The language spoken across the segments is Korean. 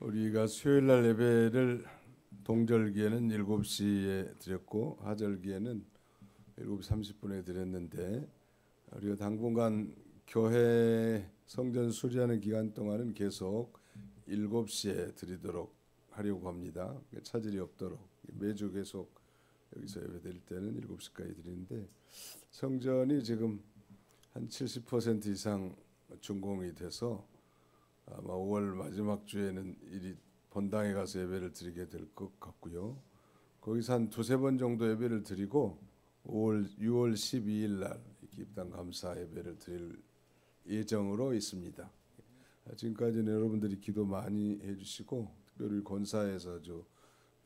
우리가 수요일 날 예배를 동절기에는 7시에 드렸고 하절기에는 7시 30분에 드렸는데 우리가 당분간 교회 성전 수리하는 기간 동안은 계속 7시에 드리도록 하려고 합니다. 차질이 없도록 매주 계속 여기서 예배 드릴 때는 7시까지 드리는데 성전이 지금 한 70% 이상 준공이 돼서 아마 5월 마지막 주에는 이리 본당에 가서 예배를 드리게 될 것 같고요. 거기서 한 두세 번 정도 예배를 드리고 6월 12일 날 입당 감사 예배를 드릴 예정으로 있습니다. 지금까지는 여러분들이 기도 많이 해주시고 특별히 권사에서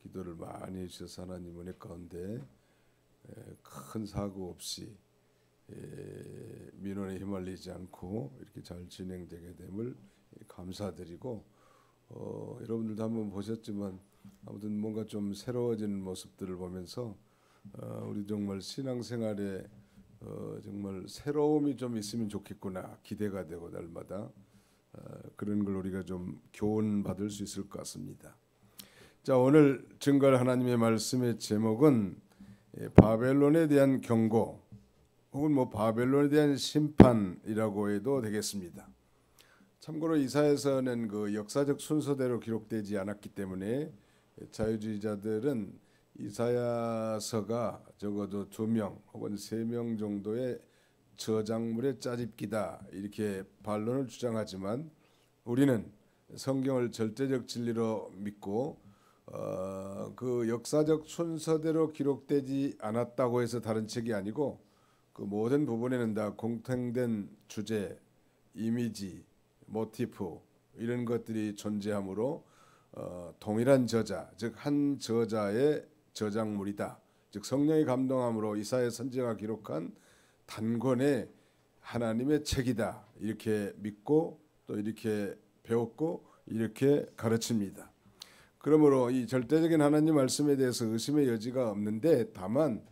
기도를 많이 해주셔서 하나님 은혜 가운데 큰 사고 없이 민원에 휘말리지 않고 이렇게 잘 진행되게 됨을 감사드리고 여러분들도 한번 보셨지만 아무튼 뭔가 좀 새로워지는 모습들을 보면서 우리 정말 신앙생활에 정말 새로움이 좀 있으면 좋겠구나 기대가 되고 날마다 그런 걸 우리가 좀 교훈 받을 수 있을 것 같습니다. 자, 오늘 증거할 하나님의 말씀의 제목은 바벨론에 대한 경고 혹은 바벨론에 대한 심판이라고 해도 되겠습니다. 참고로 이사야서는 그 역사적 순서대로 기록되지 않았기 때문에 자유주의자들은 이사야서가 적어도 2명 혹은 3명 정도의 저작물의 짜집기다 이렇게 반론을 주장하지만 우리는 성경을 절대적 진리로 믿고 그 역사적 순서대로 기록되지 않았다고 해서 다른 책이 아니고 그 모든 부분에는 다 공통된 주제, 이미지, 모티프 이런 것들이 존재하므로 동일한 저자, 즉 한 저자의 저작물이다. 즉 성령의 감동함으로 이사야 선지자가 기록한 단권의 하나님의 책이다. 이렇게 믿고 또 이렇게 배웠고 이렇게 가르칩니다. 그러므로 이 절대적인 하나님 말씀에 대해서 의심의 여지가 없는데 다만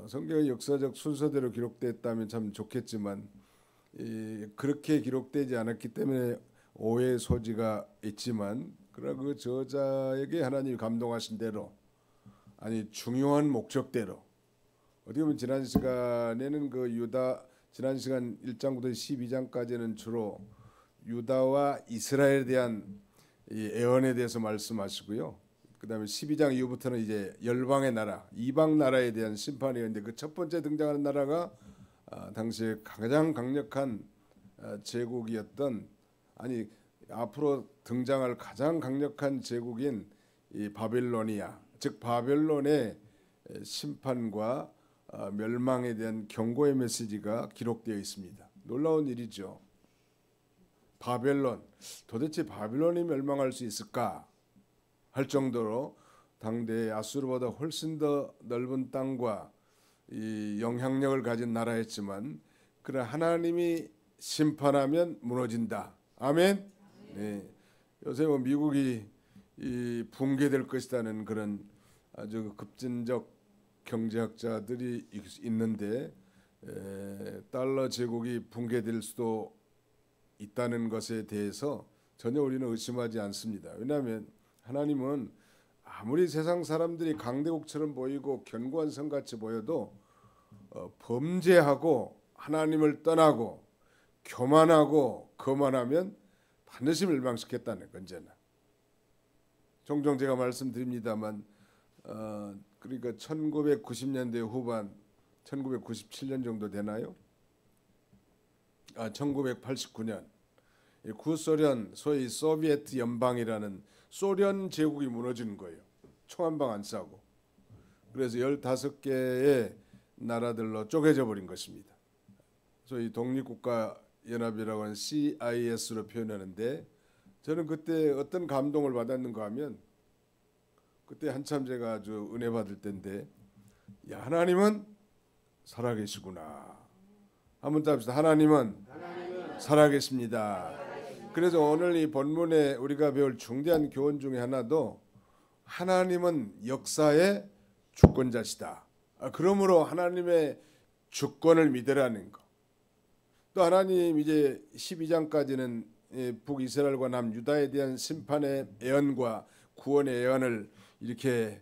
성경의 역사적 순서대로 기록됐다면 참 좋겠지만 그렇게 기록되지 않았기 때문에 오해의 소지가 있지만 그러나 그 저자에게 하나님이 감동하신 대로 아니 중요한 목적대로 어떻게 보면 지난 시간에는 지난 시간 1장부터 12장까지는 주로 유다와 이스라엘에 대한 이 애언에 대해서 말씀하시고요. 그다음에 12장 이후부터는 이제 열방의 나라, 이방 나라에 대한 심판이었는데 그 첫 번째 등장하는 나라가 당시에 가장 강력한 제국이었던 아니 앞으로 등장할 가장 강력한 제국인 이 바빌로니아 즉 바벨론의 심판과 멸망에 대한 경고의 메시지가 기록되어 있습니다. 놀라운 일이죠. 바벨론 도대체 바빌론이 멸망할 수 있을까 할 정도로 당대의 아수르보다 훨씬 더 넓은 땅과 이 영향력을 가진 나라였지만 그러나 하나님이 심판하면 무너진다. 아멘. 네. 요새 미국이 붕괴될 것이라는 그런 아주 급진적 경제학자들이 있는데 달러 제국이 붕괴될 수도 있다는 것에 대해서 전혀 우리는 의심하지 않습니다. 왜냐하면 하나님은 아무리 세상 사람들이 강대국처럼 보이고 견고한 성같이 보여도 범죄하고 하나님을 떠나고 교만하고 거만하면 반드시 멸망시켰다는 건제나. 종종 제가 말씀드립니다만 그러니까 1990년대 후반 1997년 정도 되나요? 1989년 구소련 소위 소비에트 연방이라는 소련 제국이 무너지는 거예요. 총 한 방 안 쏴고. 그래서 15개의 나라들로 쪼개져 버린 것입니다. 소위 독립국가 연합이라고 하는 CIS로 표현하는데 저는 그때 어떤 감동을 받았는가 하면 그때 한참 제가 아주 은혜 받을 때인데 야 하나님은 살아계시구나. 한번 답시다. 하나님은 살아계십니다. 그래서 오늘 이 본문에 우리가 배울 중대한 교훈 중에 하나도 하나님은 역사의 주권자시다. 그러므로 하나님의 주권을 믿으라는 거. 또 하나님 이제 12장까지는 북이스라엘과 남유다에 대한 심판의 예언과 구원의 예언을 이렇게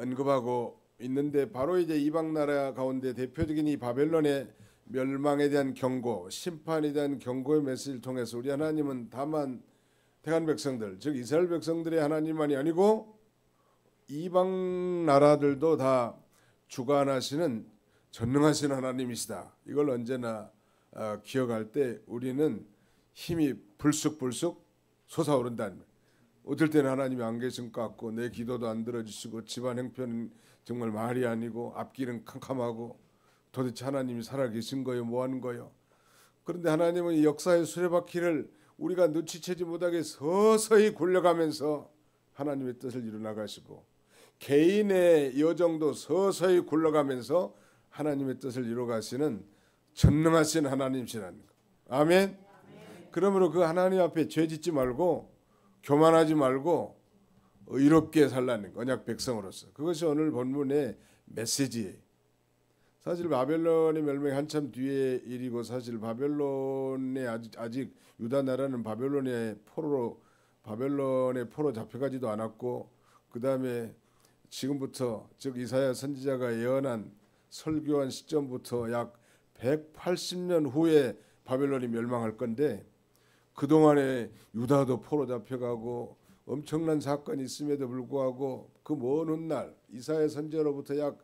언급하고 있는데, 바로 이제 이방 나라 가운데 대표적인 이 바벨론의 멸망에 대한 경고, 심판에 대한 경고의 메시지를 통해서 우리 하나님은 다만 택한 백성들, 즉 이스라엘 백성들의 하나님만이 아니고 이방 나라들도 다 주관하시는 전능하신 하나님이시다. 이걸 언제나 기억할 때 우리는 힘이 불쑥불쑥 솟아오른다는 거예요. 어떨 때는 하나님이 안 계신 것 같고 내 기도도 안 들어주시고 집안 형편은 정말 말이 아니고 앞길은 캄캄하고 도대체 하나님이 살아계신 거예요? 뭐 하는 거예요? 그런데 하나님은 이 역사의 수레바퀴를 우리가 눈치채지 못하게 서서히 굴려가면서 하나님의 뜻을 이루나가시고, 개인의 여정도 서서히 굴러가면서 하나님의 뜻을 이루가시는 전능하신 하나님이시라는 거. 아멘. 그러므로 그 하나님 앞에 죄짓지 말고 교만하지 말고 의롭게 살라는 거, 언약 백성으로서. 그것이 오늘 본문의 메시지예요. 사실 바벨론의 멸망이 한참 뒤의 일이고, 사실 바벨론에 아직 유다 나라는 바벨론의 포로 잡혀가지도 않았고, 그 다음에 지금부터 즉 이사야 선지자가 예언한 설교한 시점부터 약 180년 후에 바벨론이 멸망할 건데, 그동안에 유다도 포로 잡혀가고 엄청난 사건이 있음에도 불구하고 그 먼 훗날 이사야 선지자로부터 약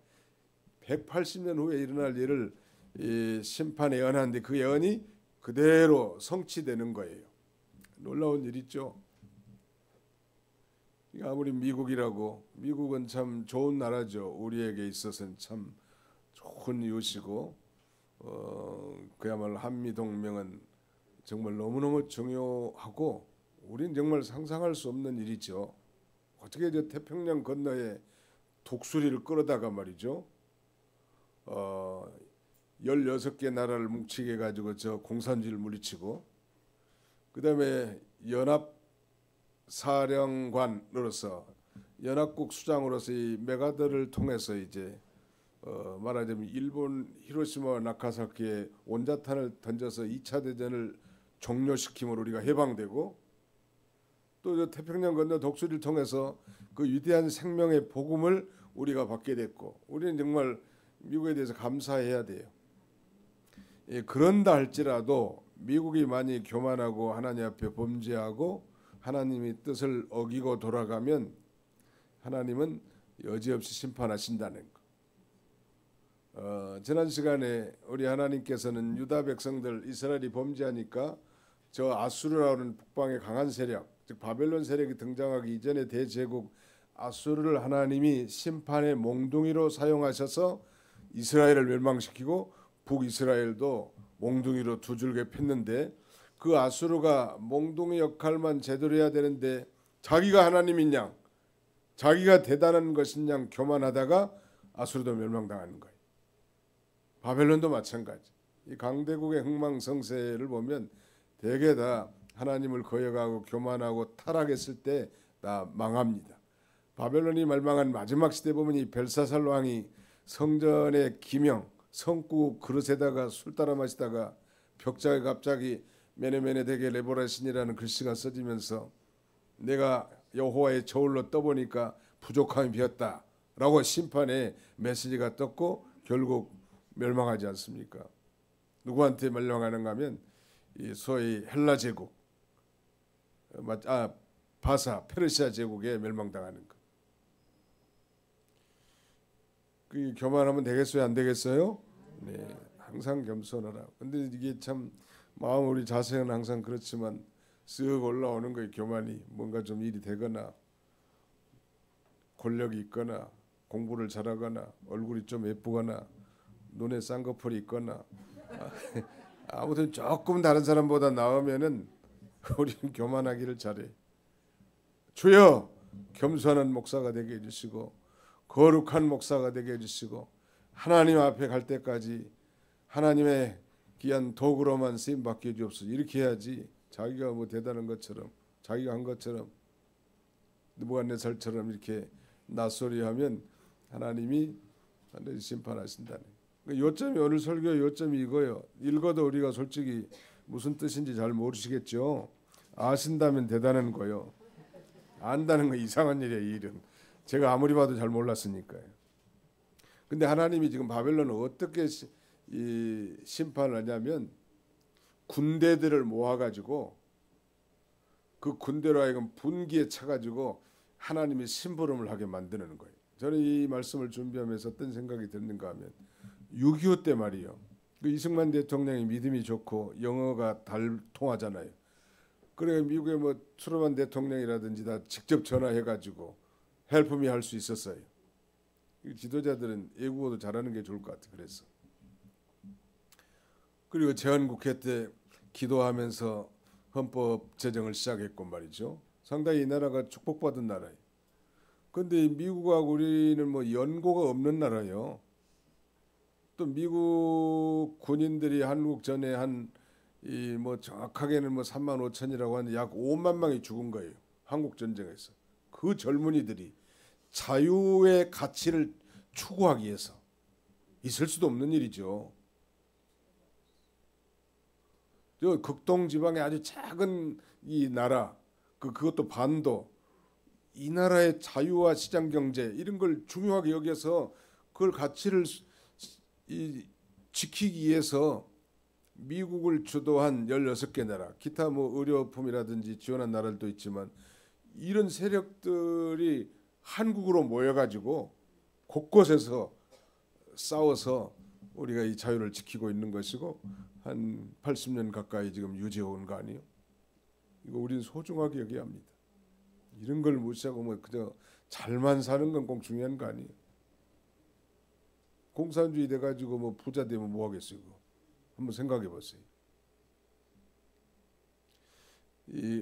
180년 후에 일어날 일을 심판에 예언하는데, 그 예언이 그대로 성취되는 거예요. 놀라운 일이죠. 아무리 미국은 참 좋은 나라죠. 우리에게 있어서는 참 좋은 이웃이고, 그야말로 한미 동맹은 정말 너무너무 중요하고, 우린 정말 상상할 수 없는 일이죠. 어떻게 저 태평양 건너에 독수리를 끌어다가 말이죠, 16개 나라를 뭉치게 해가지고 저 공산주의를 물리치고, 그 다음에 연합사령관으로서 연합국 수장으로서 이 메가더를 통해서 이제 말하자면 일본 히로시마 나카사키에 원자탄을 던져서 2차 대전을 종료시킴으로 우리가 해방되고, 또 저 태평양 건너 독수리를 통해서 그 위대한 생명의 복음을 우리가 받게 됐고, 우리는 정말 미국에 대해서 감사해야 돼요. 그런다 할지라도 미국이 많이 교만하고 하나님 앞에 범죄하고 하나님의 뜻을 어기고 돌아가면 하나님은 여지없이 심판하신다는 거. 지난 시간에 우리 하나님께서는 유다 백성들 이스라엘이 범죄하니까 저 아수르라는 북방의 강한 세력, 즉 바벨론 세력이 등장하기 이전의 대제국 아수르를 하나님이 심판의 몽둥이로 사용하셔서 이스라엘을 멸망시키고 북이스라엘도 몽둥이로 두 줄게 폈는데, 그 아수르가 몽둥이 역할만 제대로 해야 되는데 자기가 하나님인 양, 자기가 대단한 것인 양 교만하다가 아수르도 멸망당하는 거예요. 바벨론도 마찬가지. 이 강대국의 흥망성쇠를 보면 대개 다 하나님을 거역하고 교만하고 타락했을 때 다 망합니다. 바벨론이 멸망한 마지막 시대 보면 이 벨사살 왕이 성전의 기명, 성구 그릇에다가 술 따라 마시다가 벽자에 갑자기 메네메네 데게 레보라신이라는 글씨가 써지면서 내가 여호와의 저울로 떠보니까 부족함이 비었다라고 심판의 메시지가 떴고 결국 멸망하지 않습니까? 누구한테 멸망하는가 하면 이 소위 헬라 제국, 바사 페르시아 제국에 멸망당하는 것. 그 교만하면 되겠어요, 안 되겠어요? 네, 항상 겸손하라. 근데 이게 참 마음 우리 자세는 항상 그렇지만 쓱 올라오는 거예요. 교만이 뭔가 좀 일이 되거나 권력이 있거나 공부를 잘하거나 얼굴이 좀 예쁘거나 눈에 쌍꺼풀이 있거나 아무튼 조금 다른 사람보다 나으면은 우리는 교만하기를 잘해. 주여 겸손한 목사가 되게 해주시고 거룩한 목사가 되게 해주시고 하나님 앞에 갈 때까지 하나님의 귀한 도구로만 쓰임 받게 해주옵소서. 이렇게 해야지 자기가 뭐 대단한 것처럼 자기가 한 것처럼 느부갓네살처럼 이렇게 낯소리하면 하나님이 반드시 심판하신다는. 요점이 오늘 설교 요점이 이거예요. 읽어도 우리가 솔직히 무슨 뜻인지 잘 모르시겠죠. 아신다면 대단한 거요. 안다는 거 이상한 일이에요. 이 일은 제가 아무리 봐도 잘 몰랐으니까요. 근데 하나님이 지금 바벨론을 어떻게 이 심판을 하냐면 군대들을 모아가지고 그 군대로 하여금 분기에 차가지고 하나님이 심부름을 하게 만드는 거예요. 저는 이 말씀을 준비하면서 어떤 생각이 드는가 하면 6.25 때 말이요. 그 이승만 대통령이 믿음이 좋고 영어가 잘 통하잖아요. 그래 미국의 뭐 트루먼 대통령이라든지 다 직접 전화해가지고 헬프미 할 수 있었어요. 지도자들은 외국어도 잘하는 게 좋을 것 같아. 그래서 그리고 제헌국회 때 기도하면서 헌법 제정을 시작했고 말이죠. 상당히 이 나라가 축복받은 나라예요. 근데 미국하고 우리는 뭐 연고가 없는 나라예요. 또 미국 군인들이 한국 전에 한 이 뭐 정확하게는 뭐 3만 5천이라고 하는데 약 5만 명이 죽은 거예요. 한국 전쟁에서. 그 젊은이들이 자유의 가치를 추구하기 위해서 있을 수도 없는 일이죠. 저 극동 지방의 아주 작은 이 나라 그것도 반도 이 나라의 자유와 시장 경제 이런 걸 중요하게 여겨서 그걸 가치를 지키기 위해서 미국을 주도한 16개 나라 기타 뭐 의료품이라든지 지원한 나라들도 있지만 이런 세력들이 한국으로 모여가지고 곳곳에서 싸워서 우리가 이 자유를 지키고 있는 것이고 한 80년 가까이 지금 유지해 온 거 아니에요? 이거 우리는 소중하게 여겨야 합니다. 이런 걸 무시하고 뭐 그저 잘만 사는 건 꼭 중요한 거 아니에요? 공산주의 돼가지고 뭐 부자 되면 뭐 하겠어요? 한번 생각해 보세요.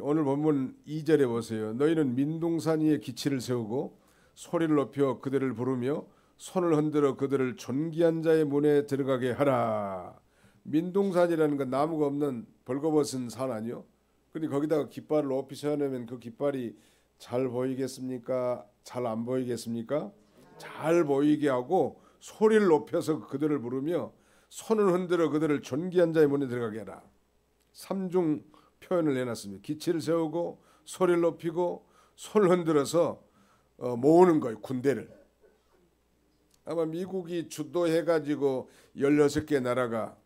오늘 본문 2절에 보세요. 너희는 민둥산 위에 기치를 세우고 소리를 높여 그들을 부르며 손을 흔들어 그들을 존귀한 자의 문에 들어가게 하라. 민둥산이라는 건 나무가 없는 벌거벗은 산 아니요? 근데 거기다가 깃발을 높이 세워놓으면 그 깃발이 잘 보이겠습니까? 잘 안 보이겠습니까? 잘 보이게 하고 소리를 높여서 그들을 부르며 손을 흔들어 그들을 존귀한 자의 문에 들어가게 하라. 3중 표현을 내놨습니다. 기치를 세우고 소리를 높이고 손을 흔들어서 모으는 거예요. 군대를. 아마 미국이 주도해가지고 16개 나라가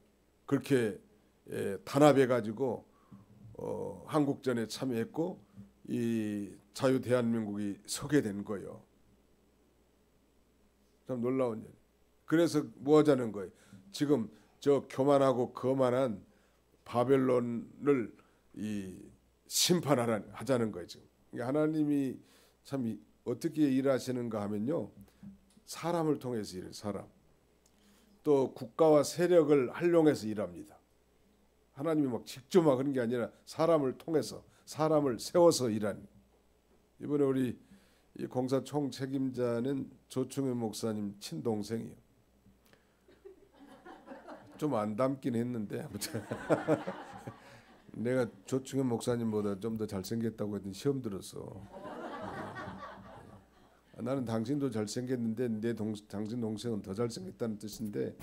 그렇게 단합해가지고 한국전에 참여했고 이 자유 대한민국이 서게 된 거예요. 참 놀라운 일. 그래서 뭐 하자는 거예요. 지금 저 교만하고 거만한 바벨론을 이 심판하자는 거예요. 지금 하나님이 참 어떻게 일하시는가 하면요, 사람을 통해서 일해요. 사람. 또 국가와 세력을 활용해서 일합니다. 하나님이 막 직접 막 그런 게 아니라 사람을 통해서 사람을 세워서 일하는. 이번에 우리 이 공사 총 책임자는 조충현 목사님 친동생이에요. 좀 안 닮긴 했는데 아무튼 내가 조충현 목사님보다 좀 더 잘생겼다고 했더니 시험 들었어. 나는 당신도 잘생겼는데 당신 동생은 더 잘생겼다는 뜻인데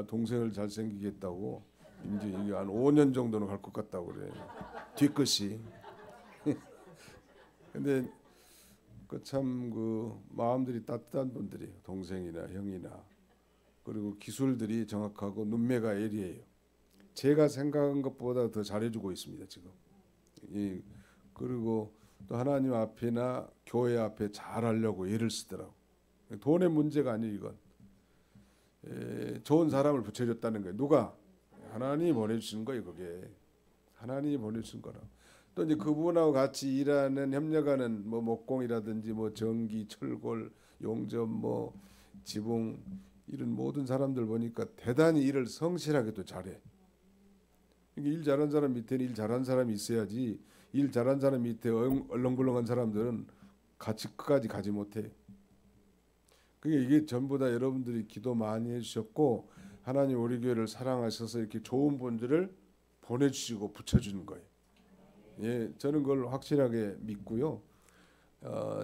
동생을 잘생기겠다고 이제 이게 한 5년 정도는 갈 것 같다고 그래. 뒤끝이. 근데 그 참 그 마음들이 따뜻한 분들이에요. 동생이나 형이나. 그리고 기술들이 정확하고 눈매가 예리해요. 제가 생각한 것보다 더 잘해주고 있습니다 지금. 그리고 또 하나님 앞에나 교회 앞에 잘하려고 애를 쓰더라고. 돈의 문제가 아니에요 이건. 좋은 사람을 붙여줬다는 거예요. 누가? 하나님이 보내주신 거예요 그게. 하나님이 보내주신 거라. 또 이제 그분하고 같이 일하는 협력하는 뭐 목공이라든지 뭐 전기, 철골, 용접, 뭐 지붕 이런 모든 사람들 보니까 대단히 일을 성실하게도 잘해. 일 잘한 사람 밑에는 일 잘한 사람이 있어야지. 일 잘한 사람 밑에 얼렁벌렁한 사람들은 같이 끝까지 가지 못해. 그게 이게 전부 다 여러분들이 기도 많이 해주셨고 하나님 우리 교회를 사랑하셔서 이렇게 좋은 분들을 보내주시고 붙여주는 거예요. 예, 저는 그걸 확실하게 믿고요.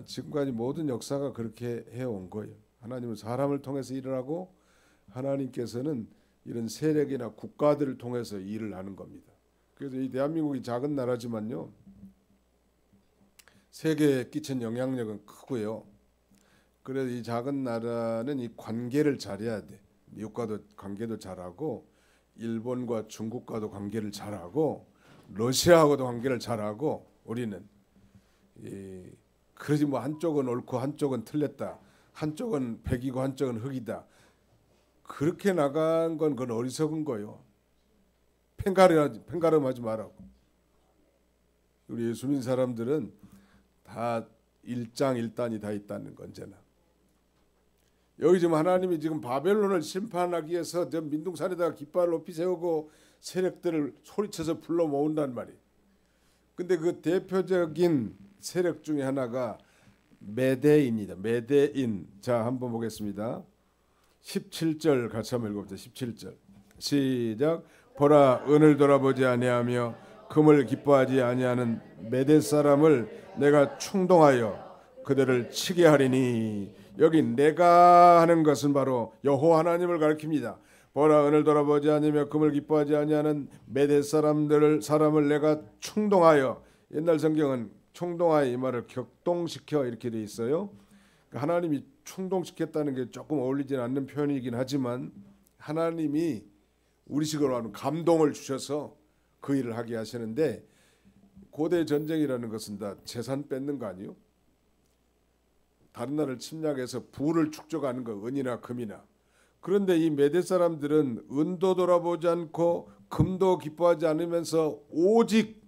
지금까지 모든 역사가 그렇게 해온 거예요. 하나님은 사람을 통해서 일을 하고 하나님께서는 이런 세력이나 국가들을 통해서 일을 하는 겁니다. 그래서 이 대한민국이 작은 나라지만요, 세계에 끼친 영향력은 크고요. 그래서 이 작은 나라는 이 관계를 잘해야 돼. 미국과도 관계도 잘하고 일본과 중국과도 관계를 잘하고 러시아하고도 관계를 잘하고 우리는 그러지 뭐 한쪽은 옳고 한쪽은 틀렸다. 한쪽은 백이고 한쪽은 흑이다. 그렇게 나간 건 그건 어리석은 거요. 팽가름하지 말라고. 우리 예수 믿는 사람들은 다 일장일단이 다 있다는 건 언제나. 여기 지금 하나님이 지금 바벨론을 심판하기 위해서 저 민둥산에다가 깃발을 높이 세우고 세력들을 소리쳐서 불러 모은단 말이에요. 근데 그 대표적인 세력 중에 하나가 메대인이다. 메대인. 자, 한번 보겠습니다. 17절 같이 한번 읽어봅시다. 17절 시작. 보라, 은을 돌아보지 아니하며 금을 기뻐하지 아니하는 메대 사람을 내가 충동하여 그들을 치게 하리니. 여기 내가 하는 것은 바로 여호와 하나님을 가리킵니다. 보라, 은을 돌아보지 아니하며 금을 기뻐하지 아니하는 메대 사람을 내가 충동하여. 옛날 성경은 충동하여 이 말을 격동시켜 이렇게 돼 있어요. 하나님이 충동시켰다는 게 조금 어울리지 않는 표현이긴 하지만 하나님이 우리식으로 하는 감동을 주셔서 그 일을 하게 하시는데, 고대 전쟁이라는 것은 다 재산 뺏는 거 아니요? 다른 나라를 침략해서 부를 축적하는 거, 은이나 금이나. 그런데 이 메대 사람들은 은도 돌아보지 않고 금도 기뻐하지 않으면서 오직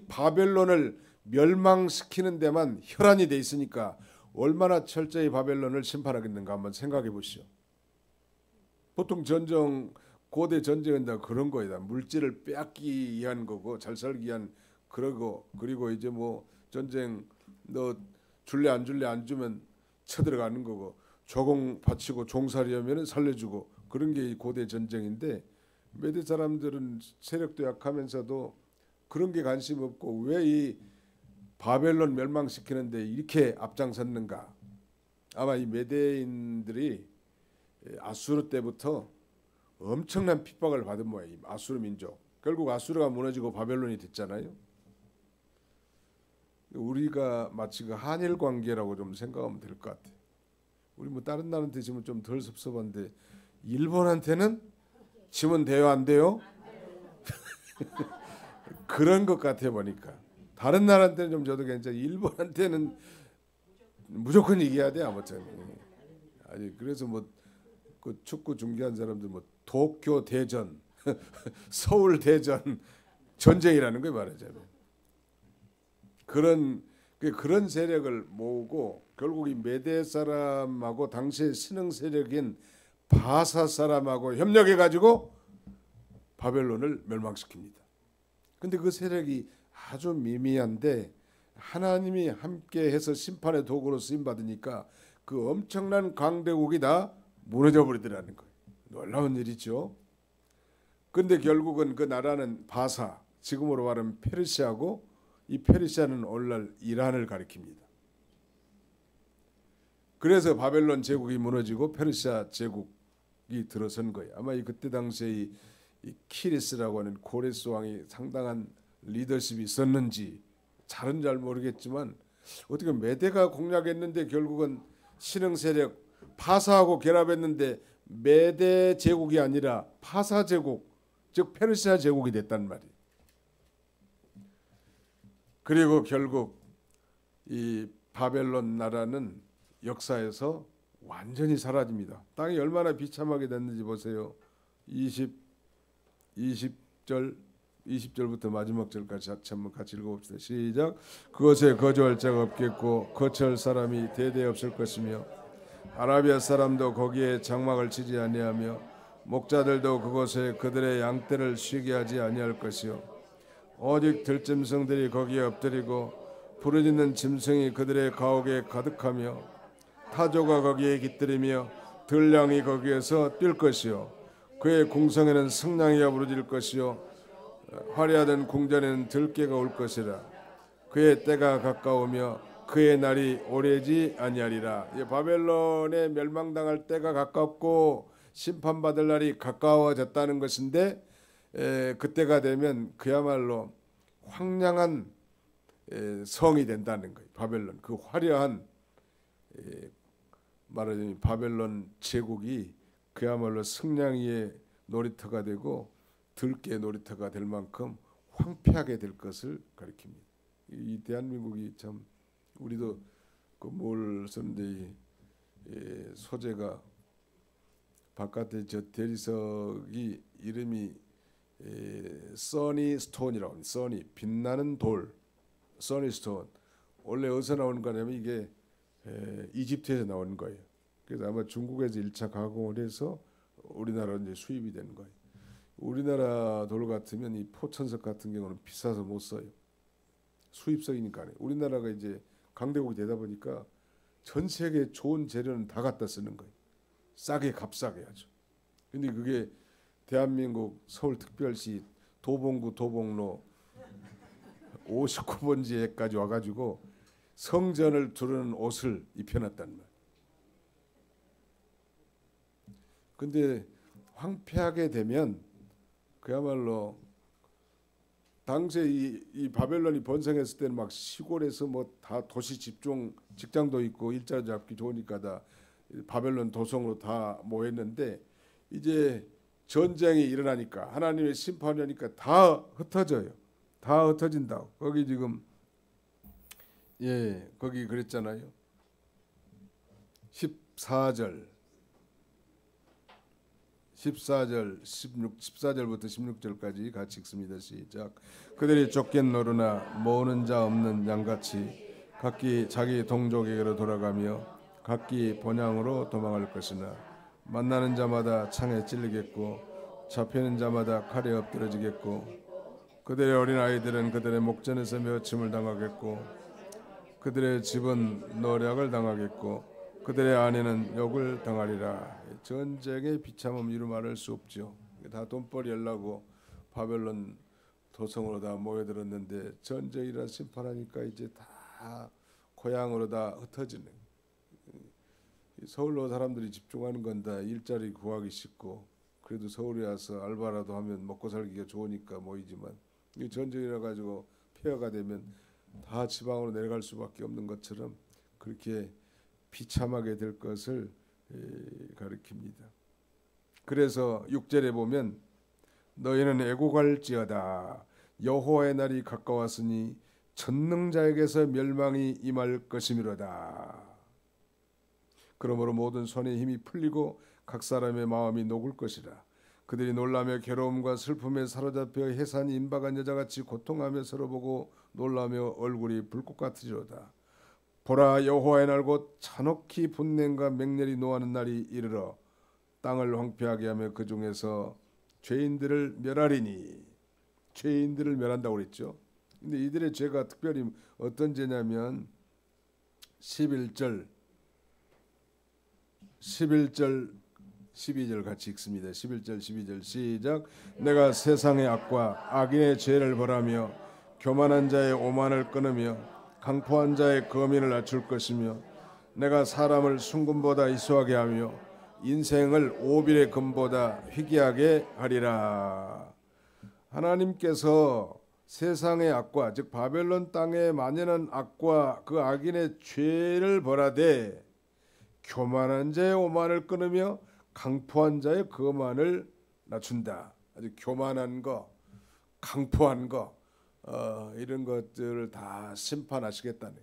바벨론을 멸망시키는 데만 혈안이 돼 있으니까 얼마나 철저히 바벨론을 심판하겠는가 한번 생각해 보시죠. 보통 전쟁, 고대 전쟁은 다 그런 거이다. 물질을 빼앗기 위한 거고 잘 살기 위한 그러고, 그리고 이제 뭐 전쟁 너 줄래 안 줄래 안 주면 쳐들어가는 거고, 조공 바치고 종살이하면 살려주고, 그런 게 고대 전쟁인데 메대 사람들은 세력도 약하면서도 그런 게 관심 없고 왜 이 바벨론 멸망시키는데 이렇게 앞장섰는가. 아마 이 메대인들이 아수르 때부터 엄청난 핍박을 받은 모양이에요. 아수르 민족. 결국 아수르가 무너지고 바벨론이 됐잖아요. 우리가 마치 그 한일 관계라고 좀 생각하면 될 것 같아요. 우리 뭐 다른 나라한테 지금 좀 덜 섭섭한데 일본한테는 지면 돼요, 안 돼요? 그런 것 같아 보니까. 다른 나라한테는 좀 저도 괜찮아. 일본한테는 무조건 이겨야 돼 아무튼. 아니 그래서 뭐 그 축구 중계한 사람들 뭐 도쿄 대전, 서울 대전 전쟁이라는 거 말하자면 그런 세력을 모으고 결국 이 메대 사람하고 당시의 신흥 세력인 바사 사람하고 협력해 가지고 바벨론을 멸망시킵니다. 근데 그 세력이 아주 미미한데 하나님이 함께해서 심판의 도구로 쓰임 받으니까 그 엄청난 강대국이 다 무너져 버리더라는 거예요. 놀라운 일이죠. 근데 결국은 그 나라는 바사, 지금으로 말하면 페르시아고, 이 페르시아는 오늘날 이란을 가리킵니다. 그래서 바벨론 제국이 무너지고 페르시아 제국이 들어선 거예요. 아마 그때 당시에 이 키리스라고 하는 고레스 왕이 상당한 리더십이 있었는지 잘은 잘 모르겠지만 어떻게 메대가 공략했는데 결국은 신흥 세력 파사하고 결합했는데 메대 제국이 아니라 파사 제국, 즉 페르시아 제국이 됐단 말이에요. 그리고 결국 이 바벨론 나라는 역사에서 완전히 사라집니다. 땅이 얼마나 비참하게 됐는지 보세요. 20절부터 마지막 절까지 한번 같이 읽어봅시다. 시작. 그것에 거주할 자가 없겠고 거처할 사람이 대대 없을 것이며 아라비아 사람도 거기에 장막을 치지 아니하며 목자들도 그곳에 그들의 양떼를 쉬게 하지 아니할 것이요 오직 들짐승들이 거기에 엎드리고 부르짖는 짐승이 그들의 가옥에 가득하며 타조가 거기에 깃들이며 들량이 거기에서 뛸 것이요 그의 궁성에는 승냥이가 부르짖을 것이요 화려하던 궁전에는 들깨가 올 것이라. 그의 때가 가까우며 그의 날이 오래지 아니하리라. 바벨론에 멸망당할 때가 가깝고 심판받을 날이 가까워졌다는 것인데 그때가 되면 그야말로 황량한 성이 된다는 거예요. 바벨론 그 화려한 말하자면 바벨론 제국이 그야말로 승냥이의 놀이터가 되고 들깨의 놀이터가 될 만큼 황폐하게 될 것을 가리킵니다. 이 대한민국이 참 우리도 그 뭘 썼는데 소재가 바깥에 저 대리석이 이름이 써니 스톤이라고 합니다. 써니 빛나는 돌, 써니 스톤. 원래 어디서 나오는 거냐면 이게 이집트에서 나오는 거예요. 그래서 아마 중국에서 1차 가공을 해서 우리나라로 이제 수입이 되는 거예요. 우리나라 돌 같으면 이 포천석 같은 경우는 비싸서 못 써요. 수입석이니까. 우리나라가 이제 강대국이 되다 보니까 전 세계 좋은 재료는 다 갖다 쓰는 거예요. 싸게 값싸게 하죠. 근데 그게 대한민국 서울특별시 도봉구 도봉로 59번지에까지 와가지고 성전을 두르는 옷을 입혀놨단 말이에요. 근데 황폐하게 되면 그야말로 당시에 이 바벨론이 번성했을 때는 막 시골에서 뭐 다 도시 집중 직장도 있고 일자리 잡기 좋으니까 다 바벨론 도성으로 다 모였는데 이제 전쟁이 일어나니까 하나님의 심판이 오니까 다 흩어져요. 다 흩어진다. 거기 지금 거기 그랬잖아요. 14절 14절부터 16절까지 같이 읽습니다. 시작. 그들이 쫓겨노르나 모으는 자 없는 양같이 각기 자기 동족에게로 돌아가며 각기 본향으로 도망할 것이나 만나는 자마다 창에 찔리겠고 잡히는 자마다 칼에 엎드러지겠고 그들의 어린 아이들은 그들의 목전에서 멸침을 당하겠고 그들의 집은 노략을 당하겠고 그들의 아내는 욕을 당하리라. 전쟁의 비참함 이루 말할 수 없죠. 다 돈벌이 하려고 바벨론 도성으로 다 모여들었는데 전쟁이라 심판하니까 이제 다 고향으로 다 흩어지는. 서울로 사람들이 집중하는 건 다 일자리 구하기 쉽고 그래도 서울에 와서 알바라도 하면 먹고 살기가 좋으니까 모이지만 이 전쟁이라 가지고 폐허가 되면 다 지방으로 내려갈 수밖에 없는 것처럼 그렇게 비참하게 될 것을 가리킵니다. 그래서 6절에 보면 너희는 애곡할지어다 여호와의 날이 가까웠으니 전능자에게서 멸망이 임할 것이미로다. 그러므로 모든 손의 힘이 풀리고 각 사람의 마음이 녹을 것이라. 그들이 놀라며 괴로움과 슬픔에 사로잡혀 해산이 임박한 여자같이 고통하며 서로 보고 놀라며 얼굴이 불꽃 같으리로다. 보라 여호와의 날 곧 잔혹히 분냄과 맹렬히 노하는 날이 이르러 땅을 황폐하게 하며 그 중에서 죄인들을 멸하리니. 죄인들을 멸한다고 그랬죠. 근데 이들의 죄가 특별히 어떤 죄냐면 11절 12절 같이 읽습니다. 11절 12절 시작. 내가 세상의 악과 악인의 죄를 벌하며 교만한 자의 오만을 끊으며 강포한 자의 거민을 낮출 것이며 내가 사람을 순금보다 이수하게 하며 인생을 오빌의 금보다 희귀하게 하리라. 하나님께서 세상의 악과 즉 바벨론 땅에 만연한 악과 그 악인의 죄를 벌하되 교만한 자의 오만을 끊으며 강포한 자의 거만을 낮춘다. 아주 교만한 거, 강포한 거 이런 것들을 다 심판하시겠다는.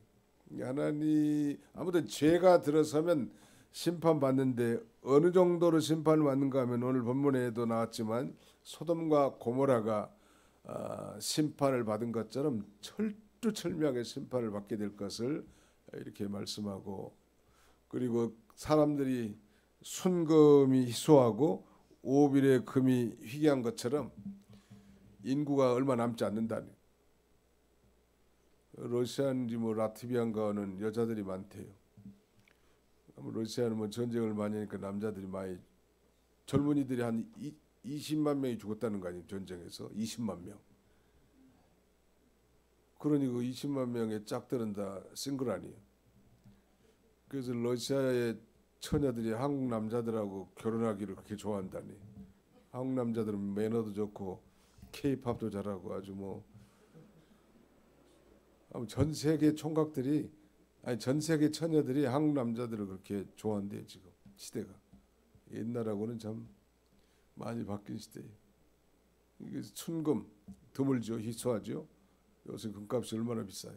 하나님 아무튼 죄가 들어서면 심판받는데 어느 정도로 심판을 받는가 하면 오늘 본문에도 나왔지만 소돔과 고모라가 심판을 받은 것처럼 철두철미하게 심판을 받게 될 것을 이렇게 말씀하고 그리고 사람들이 순금이 희소하고 오빌의 금이 희귀한 것처럼 인구가 얼마 남지 않는다니. 러시아인지 뭐 라트비아인가는 여자들이 많대요. 러시아는 뭐 전쟁을 많이 하니까 남자들이 많이 젊은이들이 한 20만 명이 죽었다는 거 아니에요. 전쟁에서 20만 명. 그러니 그 20만 명의 짝들은 다 싱글 아니에요. 그래서 러시아의 처녀들이 한국 남자들하고 결혼하기를 그렇게 좋아한다니. 한국 남자들은 매너도 좋고 K-팝도 잘하고 아주 뭐 전 세계 총각들이 아니 전 세계 처녀들이 한국 남자들을 그렇게 좋아한대요. 지금 시대가 옛날하고는 참 많이 바뀐 시대예요. 이게 순금 드물죠, 희소하죠. 요새 금값이 얼마나 비싸요.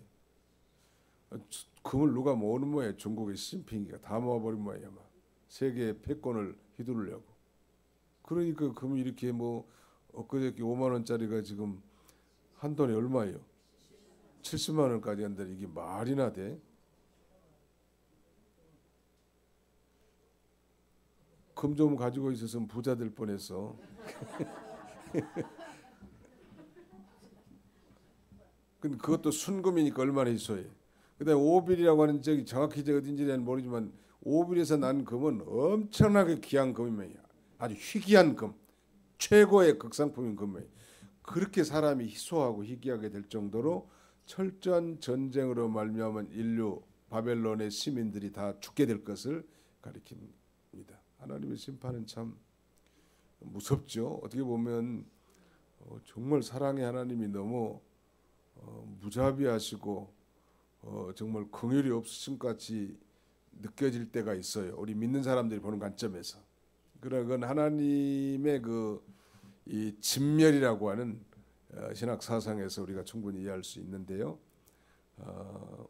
금을 누가 모으는 모양이야. 중국의 시진핑이가 다 모아버린 모양이야. 막 세계 패권을 휘두르려고. 그러니까 금이 이렇게 뭐 엊그저께 5만 원짜리가 지금 한 돈에 얼마예요? 70만 원까지 한다. 이게 말이나 돼? 금 좀 가지고 있었으면 부자 될 뻔했어. 근데 그것도 순금이니까 얼마나 희소해. 그다음에 오빌이라고 하는 저기 정확히 어딘지는 모르지만 오빌에서 난 금은 엄청나게 귀한 금이에요. 아주 희귀한 금, 최고의 극상품인 금이에요. 그렇게 사람이 희소하고 희귀하게 될 정도로 철저한 전쟁으로 말미암은 인류 바벨론의 시민들이 다 죽게 될 것을 가리킵니다. 하나님의 심판은 참 무섭죠. 어떻게 보면 정말 사랑의 하나님이 너무 무자비하시고 정말 긍휼이 없으심 같이 느껴질 때가 있어요. 우리 믿는 사람들이 보는 관점에서. 그런 하나님의 이 진멸이라고 하는 신학 사상에서 우리가 충분히 이해할 수 있는데요.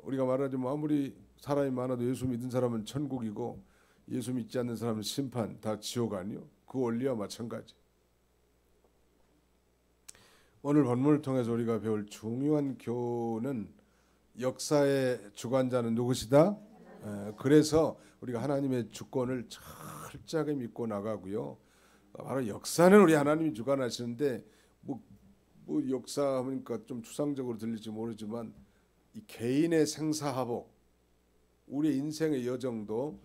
우리가 말하자면 아무리 사람이 많아도 예수 믿는 사람은 천국이고 예수 믿지 않는 사람은 심판, 다 지옥 아니요? 그 원리와 마찬가지. 오늘 본문을 통해서 우리가 배울 중요한 교훈은 역사의 주관자는 누구시다? 그래서 우리가 하나님의 주권을 철저하게 믿고 나가고요. 바로 역사는 우리 하나님이 주관하시는데 뭐 역사하니까 좀 추상적으로 들릴지 모르지만 이 개인의 생사화복, 우리 인생의 여정도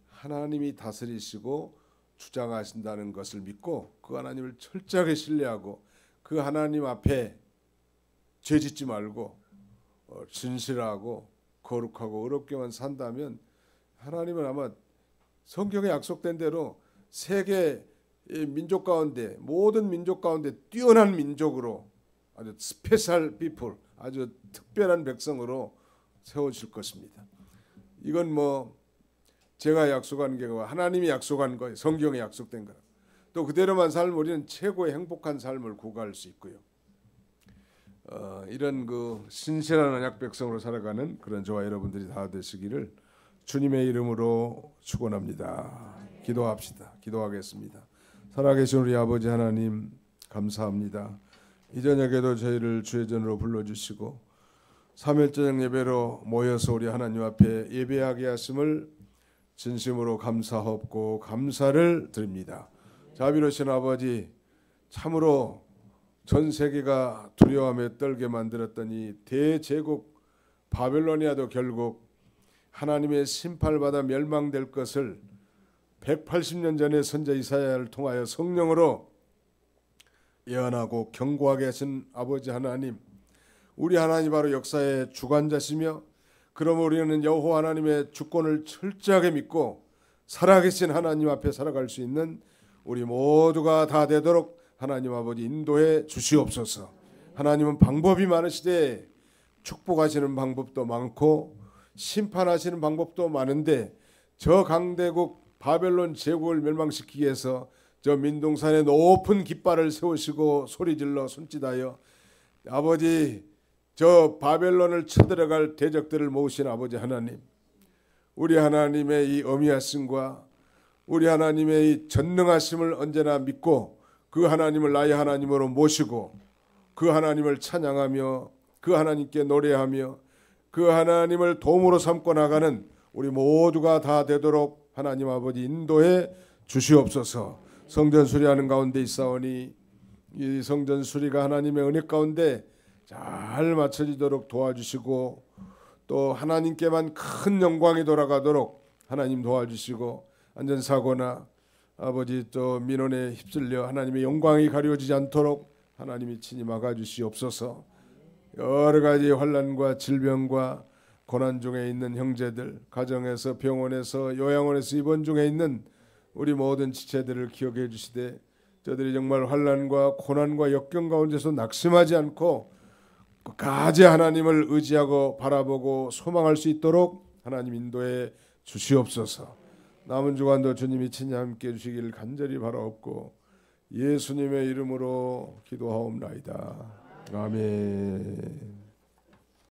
하나님이 다스리시고 주장하신다는 것을 믿고 그 하나님을 철저하게 신뢰하고 그 하나님 앞에 죄짓지 말고 진실하고 거룩하고 어렵게만 산다면 하나님은 아마 성경에 약속된 대로 세계 민족 가운데 모든 민족 가운데 뛰어난 민족으로 아주 스페셜 피플, 아주 특별한 백성으로 세워질 것입니다. 이건 뭐 제가 약속한 게 하나님이 약속한 거예요. 성경에 약속된 거라. 또 그대로만 살면 우리는 최고의 행복한 삶을 구가할 수 있고요. 이런 신실한 언약 백성으로 살아가는 그런 저와 여러분들이 다 되시기를 주님의 이름으로 축원합니다. 기도합시다. 기도하겠습니다. 살아계신 우리 아버지 하나님 감사합니다. 이 저녁에도 저희를 주의 전으로 불러주시고 3일 저녁 예배로 모여서 우리 하나님 앞에 예배하게 하심을 진심으로 감사하옵고 감사를 드립니다. 자비로우신 아버지, 참으로 전 세계가 두려움에 떨게 만들었던 이 대제국 바벨로니아도 결국 하나님의 심판을 받아 멸망될 것을 180년 전에 선자 이사야를 통하여 성령으로 예언하고 경고하게 하신 아버지 하나님, 우리 하나님 바로 역사의 주관자시며 그러므로 우리는 여호와 하나님의 주권을 철저하게 믿고 살아계신 하나님 앞에 살아갈 수 있는 우리 모두가 다 되도록 하나님 아버지 인도해 주시옵소서. 하나님은 방법이 많으시되 축복하시는 방법도 많고 심판하시는 방법도 많은데 저 강대국 바벨론 제국을 멸망시키기 위해서 저 민동산에 높은 깃발을 세우시고 소리질러 손짓하여 아버지 저 바벨론을 쳐들어갈 대적들을 모으신 아버지 하나님, 우리 하나님의 이 어미하심과 우리 하나님의 이 전능하심을 언제나 믿고 그 하나님을 나의 하나님으로 모시고 그 하나님을 찬양하며 그 하나님께 노래하며 그 하나님을 도움으로 삼고 나가는 우리 모두가 다 되도록 하나님 아버지 인도해 주시옵소서. 성전 수리하는 가운데 있사오니 이 성전 수리가 하나님의 은혜 가운데 잘 맞춰지도록 도와주시고 또 하나님께만 큰 영광이 돌아가도록 하나님 도와주시고 안전사고나 아버지 또 민원에 휩쓸려 하나님의 영광이 가려지지 않도록 하나님이 친히 막아주시옵소서. 여러 가지 환난과 질병과 고난 중에 있는 형제들, 가정에서 병원에서 요양원에서 입원 중에 있는 우리 모든 지체들을 기억해 주시되 저들이 정말 환난과 고난과 역경 가운데서 낙심하지 않고 끝까지 하나님을 의지하고 바라보고 소망할 수 있도록 하나님 인도해 주시옵소서. 남은 주간도 주님이 친히 함께 해주시기를 간절히 바라옵고 예수님의 이름으로 기도하옵나이다. 아멘.